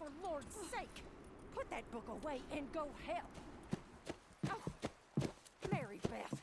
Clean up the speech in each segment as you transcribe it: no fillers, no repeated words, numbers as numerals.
for Lord's sake! Put that book away and go help! Oh, Mary Beth.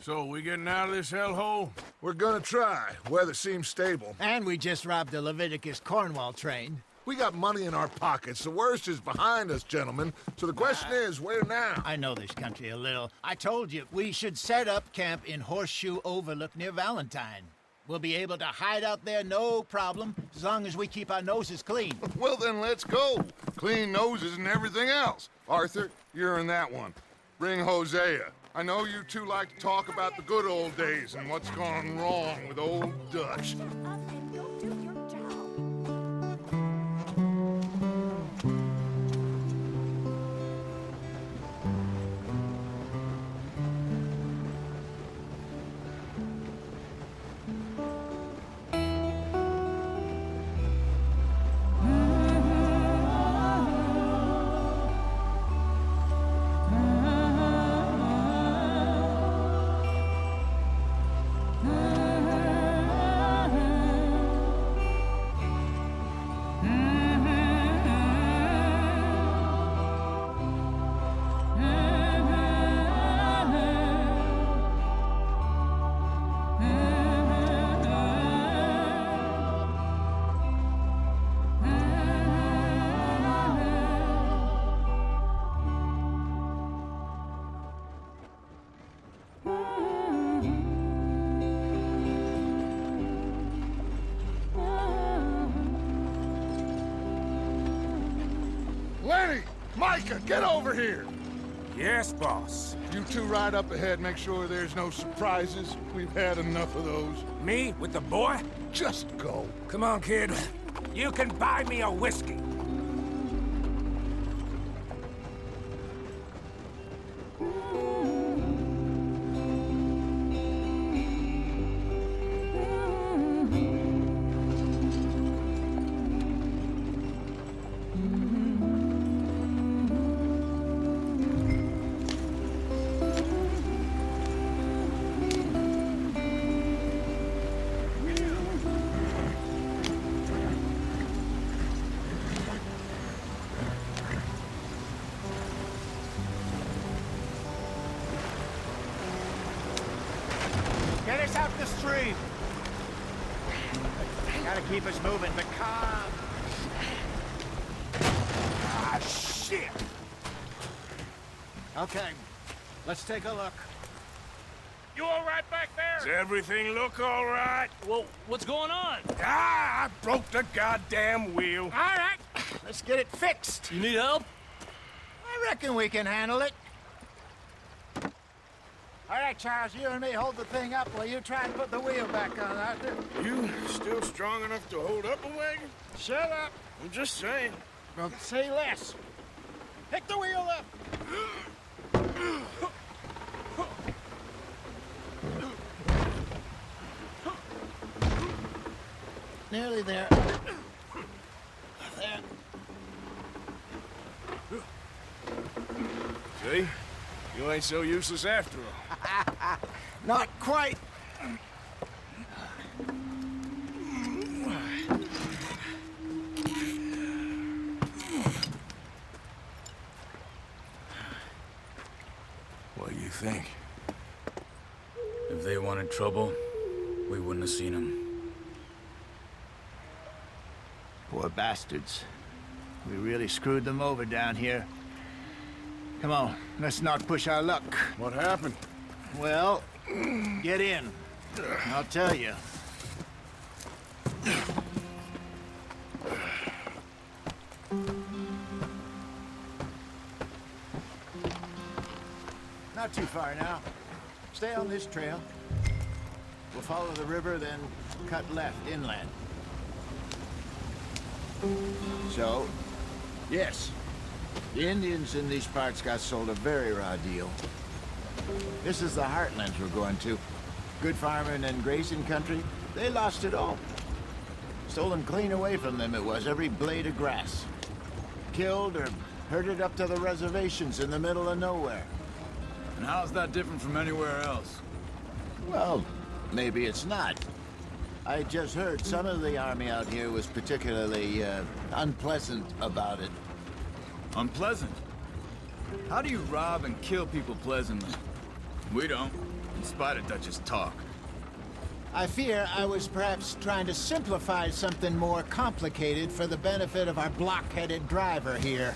So, we getting out of this hellhole? We're gonna try. Weather seems stable. And we just robbed the Leviticus Cornwall train. We got money in our pockets. The worst is behind us, gentlemen. So the question is, where now? I know this country a little. I told you, we should set up camp in Horseshoe Overlook near Valentine. We'll be able to hide out there, no problem, as long as we keep our noses clean. Well, then let's go. Clean noses and everything else. Arthur, you're in that one. Bring Hosea. I know you two like to talk about the good old days and what's gone wrong with old Dutch. Shut up and go do your job. Lenny! Micah, get over here! Yes, boss. You two ride up ahead, make sure there's no surprises. We've had enough of those. Me with the boy? Just go. Come on, kid. You can buy me a whiskey. Get us out the stream. Gotta keep us moving, but calm. Ah, shit! Okay, let's take a look. You all right back there? Does everything look all right? Well, what's going on? Ah, I broke the goddamn wheel. All right, let's get it fixed. You need help? I reckon we can handle it. All right, Charles, you and me hold the thing up while you try and put the wheel back on, Arthur. You still strong enough to hold up a wagon? Shut up. I'm just saying. Well, say less. Pick the wheel up. Nearly there. There. See? You ain't so useless after all. Not quite. What do you think? If they wanted trouble, we wouldn't have seen them. Poor bastards. We really screwed them over down here. Come on, let's not push our luck. What happened? Well, get in. I'll tell you. Not too far now. Stay on this trail. We'll follow the river, then cut left inland. So, yes, the Indians in these parts got sold a very raw deal. This is the heartlands we're going to. Good farming and grazing country, they lost it all. Stolen clean away from them it was, every blade of grass. Killed or herded up to the reservations in the middle of nowhere. And how's that different from anywhere else? Well, maybe it's not. I just heard some of the army out here was particularly unpleasant about it. Unpleasant? How do you rob and kill people pleasantly? We don't, in spite of Dutch's talk. I fear I was perhaps trying to simplify something more complicated for the benefit of our block-headed driver here.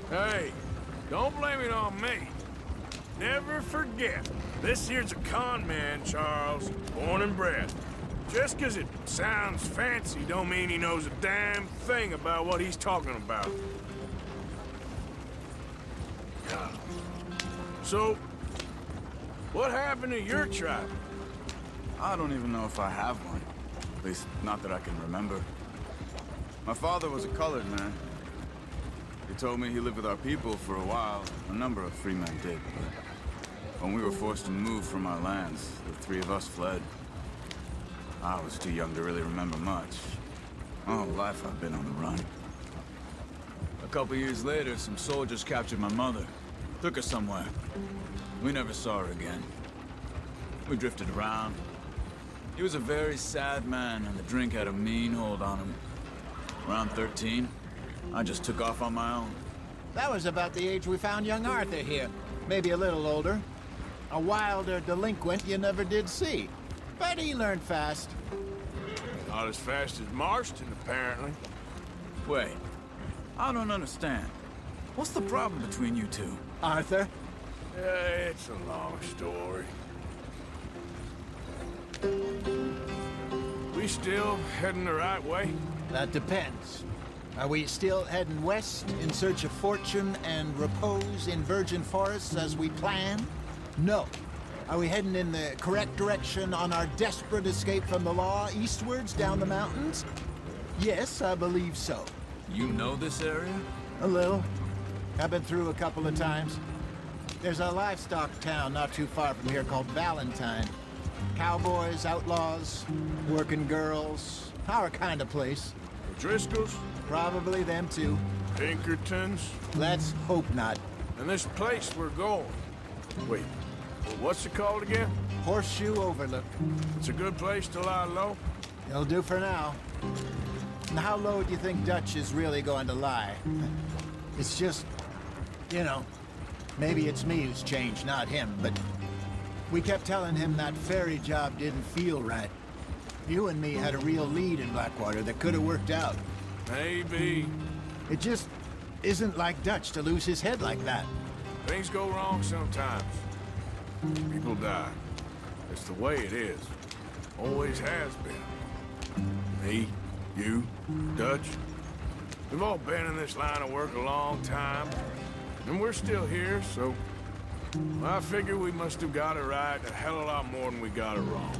Hey, don't blame it on me. Never forget, this here's a con man, Charles, born and bred. Just 'cause it sounds fancy don't mean he knows a damn thing about what he's talking about. So, what happened to your tribe? I don't even know if I have one. At least, not that I can remember. My father was a colored man. He told me he lived with our people for a while. A number of free men did, but when we were forced to move from our lands, the three of us fled. I was too young to really remember much. My whole life I've been on the run. A couple years later, some soldiers captured my mother. Took her somewhere. We never saw her again. We drifted around. He was a very sad man, and the drink had a mean hold on him. Around 13, I just took off on my own. That was about the age we found young Arthur here. Maybe a little older. A wilder delinquent you never did see. But he learned fast. Not as fast as Marston, apparently. Wait, I don't understand. What's the problem between you two? Arthur? It's a long story. We still heading the right way? That depends. Are we still heading west in search of fortune and repose in virgin forests as we planned? No. Are we heading in the correct direction on our desperate escape from the law eastwards down the mountains? Yes, I believe so. You know this area? A little. I've been through a couple of times. There's a livestock town not too far from here called Valentine. Cowboys, outlaws, working girls, our kind of place. The Driscolls? Probably them too. Pinkertons? Let's hope not. And this place we're going. Wait, what's it called again? Horseshoe Overlook. It's a good place to lie low? It'll do for now. And how low do you think Dutch is really going to lie? It's just, you know, maybe it's me who's changed, not him, but we kept telling him that ferry job didn't feel right. You and me had a real lead in Blackwater that could have worked out. Maybe. It just isn't like Dutch to lose his head like that. Things go wrong sometimes. People die. It's the way it is. Always has been. Me, you, Dutch. We've all been in this line of work a long time. And we're still here, so I figure we must have got it right a hell of a lot more than we got it wrong.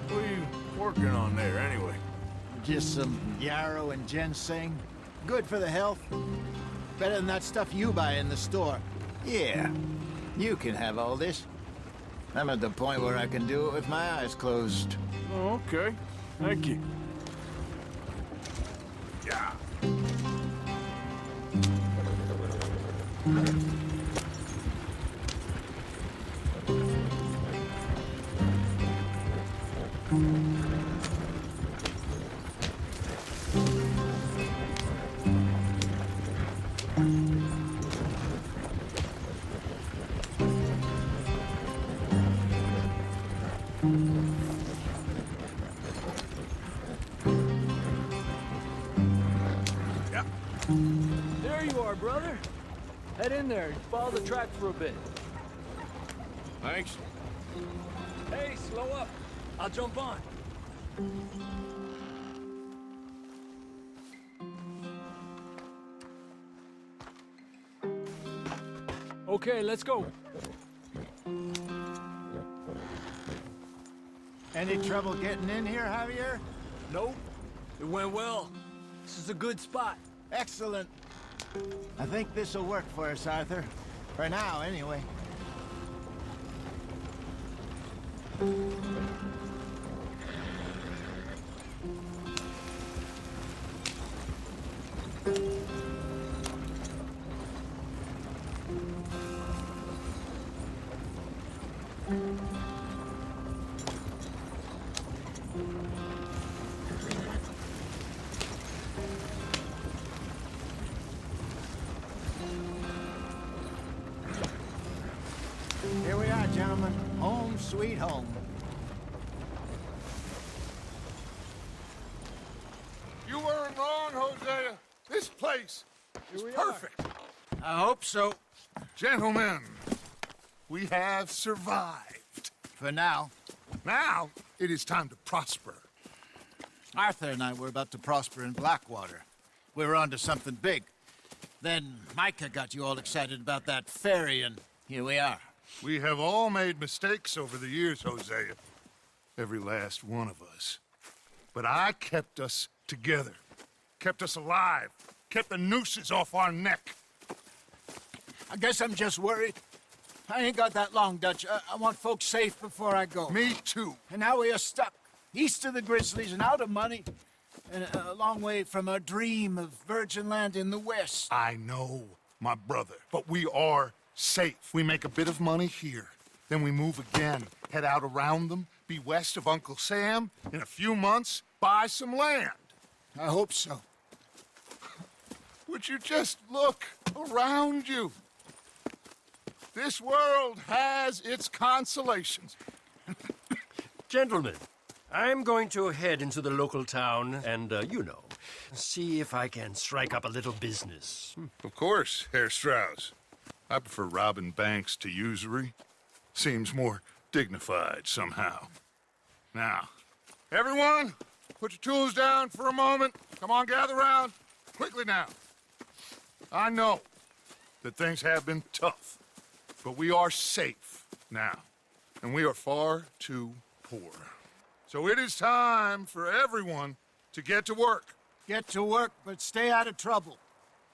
What are you working on there, anyway? Just some yarrow and ginseng. Good for the health. Better than that stuff you buy in the store. Yeah, you can have all this. I'm at the point where I can do it with my eyes closed. Oh, okay. Thank you. Yeah. There you are, brother. Head in there and follow the track for a bit. Thanks. Hey, slow up. I'll jump on. Okay, let's go. Any trouble getting in here, Javier? Nope. It went well. This is a good spot. Excellent. I think this'll work for us, Arthur. For now, anyway. sweet home. You weren't wrong, Hosea. This place is perfect. I hope so. Gentlemen, we have survived. For now. Now, it is time to prosper. Arthur and I were about to prosper in Blackwater. We were onto something big. Then Micah got you all excited about that ferry, and here we are. We have all made mistakes over the years, Hosea. Every last one of us. But I kept us together. Kept us alive. Kept the nooses off our neck. I guess I'm just worried. I ain't got that long, Dutch. I want folks safe before I go. Me too. And now we are stuck, east of the Grizzlies and out of money, and a long way from our dream of virgin land in the west. I know, my brother, but we are safe. We make a bit of money here, then we move again, head out around them, be west of Uncle Sam, in a few months, buy some land. I hope so. Would you just look around you? This world has its consolations. Gentlemen, I'm going to head into the local town and, see if I can strike up a little business. Of course, Herr Strauss. I prefer robbing banks to usury. Seems more dignified somehow. Now, everyone, put your tools down for a moment. Come on, gather round. Quickly now. I know that things have been tough, but we are safe now, and we are far too poor. So it is time for everyone to get to work. Get to work, but stay out of trouble.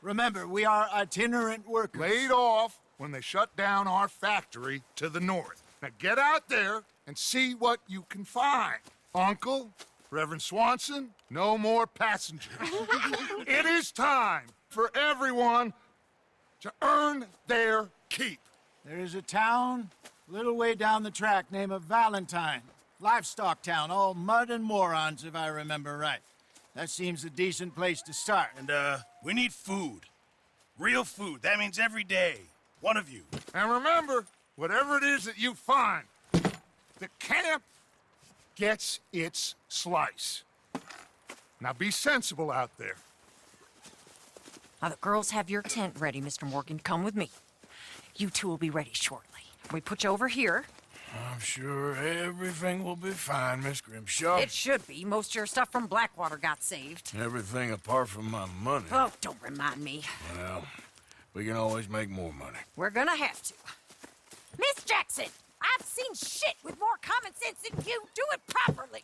Remember, we are itinerant workers. Laid off when they shut down our factory to the north. Now get out there and see what you can find. Uncle, Reverend Swanson, no more passengers. It is time for everyone to earn their keep. There is a town a little way down the track named Valentine. Livestock town, all mud and morons, if I remember right. That seems a decent place to start. And, we need food. Real food. That means every day. One of you. And remember, whatever it is that you find, the camp gets its slice. Now be sensible out there. Now, the girls have your tent ready, Mr. Morgan. Come with me. You two will be ready shortly. We put you over here. I'm sure everything will be fine, Miss Grimshaw. It should be. Most of your stuff from Blackwater got saved. Everything apart from my money. Oh, don't remind me. Well, we can always make more money. We're gonna have to. Miss Jackson, I've seen shit with more common sense than you. Do it properly.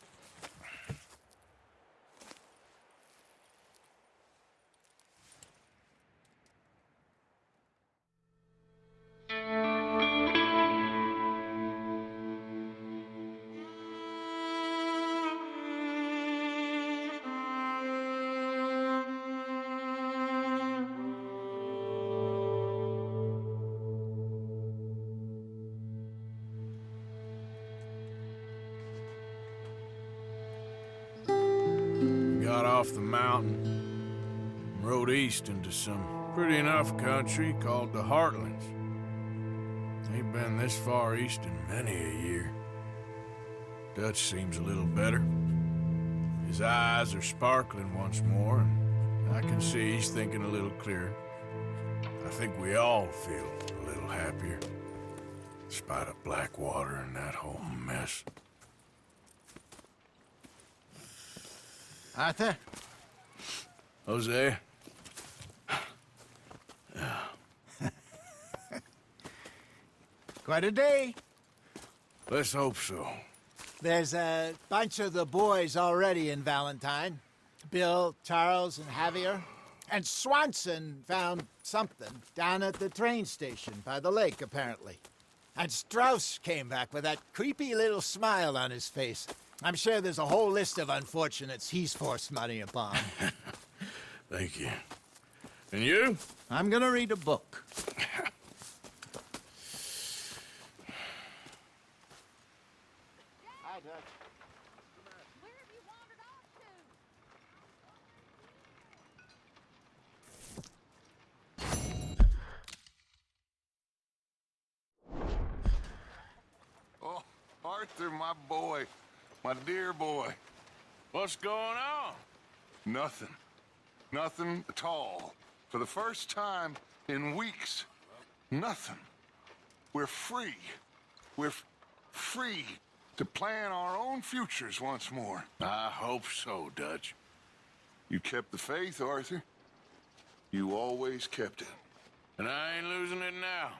Got off the mountain, and rode east into some pretty enough country called the Heartlands. Ain't been this far east in many a year. Dutch seems a little better. His eyes are sparkling once more, and I can see he's thinking a little clearer. I think we all feel a little happier, in spite of Blackwater and that whole mess. Arthur? Jose? Quite a day. Let's hope so. There's a bunch of the boys already in Valentine. Bill, Charles, and Javier. And Swanson found something down at the train station by the lake, apparently. And Strauss came back with that creepy little smile on his face. I'm sure there's a whole list of unfortunates he's forced money upon. Thank you. And you? I'm gonna read a book. Hi, Dutch. Where have you wandered off to? Oh, Arthur, my boy. My dear boy. What's going on? Nothing. Nothing at all. For the first time in weeks, nothing. We're free. We're free to plan our own futures once more. I hope so, Dutch. You kept the faith, Arthur. You always kept it. And I ain't losing it now.